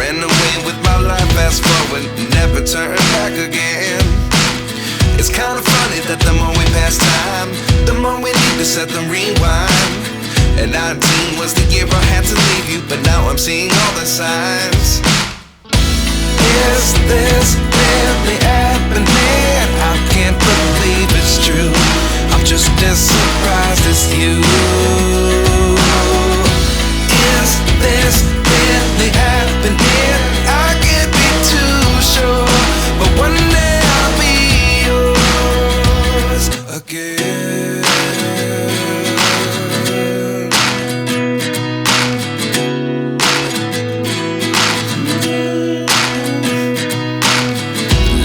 ran away with my life, fast forward, never turn back again. It's kinda funny that the more we pass time, the more we need to set the rewind. And 19 was the year I had to leave you, but now I'm seeing all the signs. Is this really happening? I can't believe it's true. I'm just as surprised as you. Is this really happening? I can't be too sure, but one day I'll be yours again.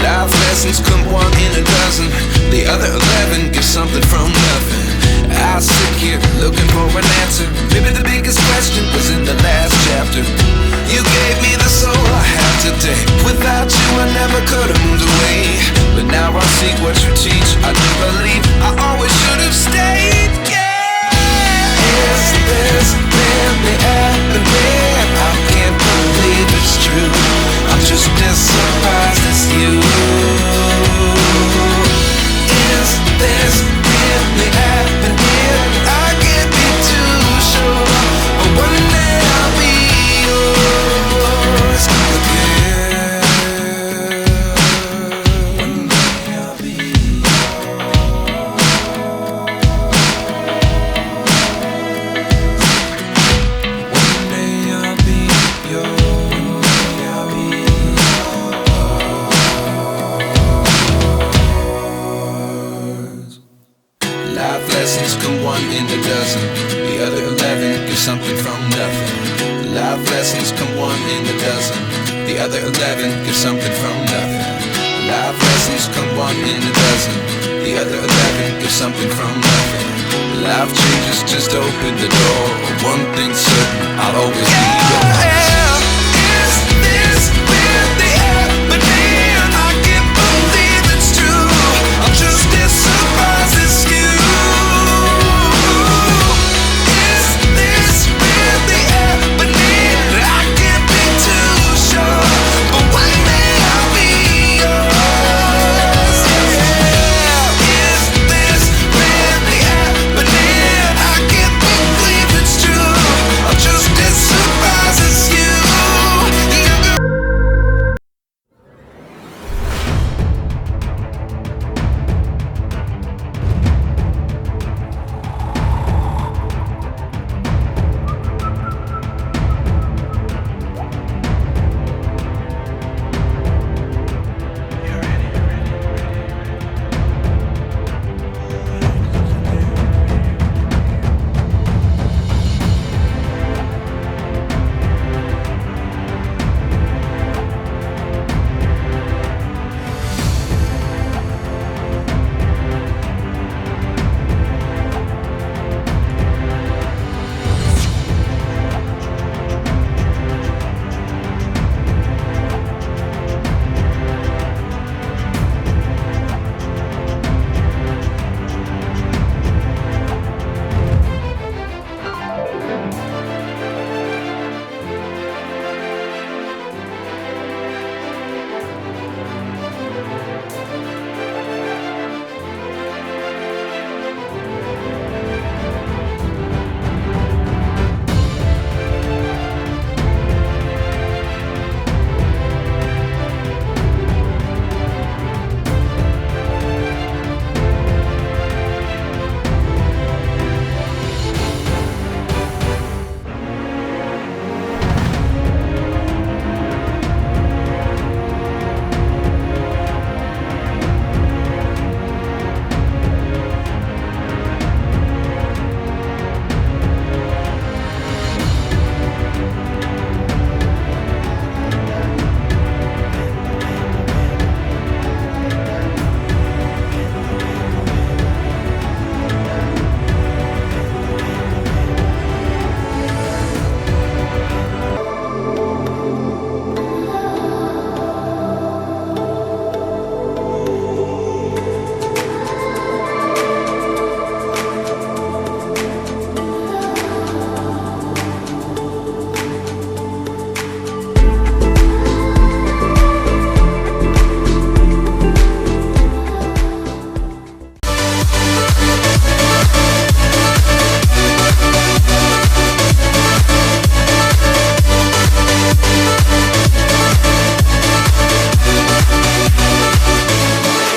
Life lessons come one in a dozen, the other 11 get something from nothing. I sit here looking for an answer. Maybe the biggest question was in the last chapter. You gave me the soul I have today. Without you I never could have moved away. But now I see what you teach. I do believe I always should have stayed. Yeah. Is this really happening? I can't believe it's true. I'm just as surprised as you. Is this really happening? I can't be too sure, but one day I'll be yours again. One day I'll be yours. One day I'll be yours. I'll be yours. Life lessons come one in a dozen, the other 11 give something from nothing. Life lessons come one in a dozen, the other 11 give something from nothing. Life lessons come one in a dozen, the other 11 give something from nothing. Life changes just open the door. One thing's certain, I'll always be yours.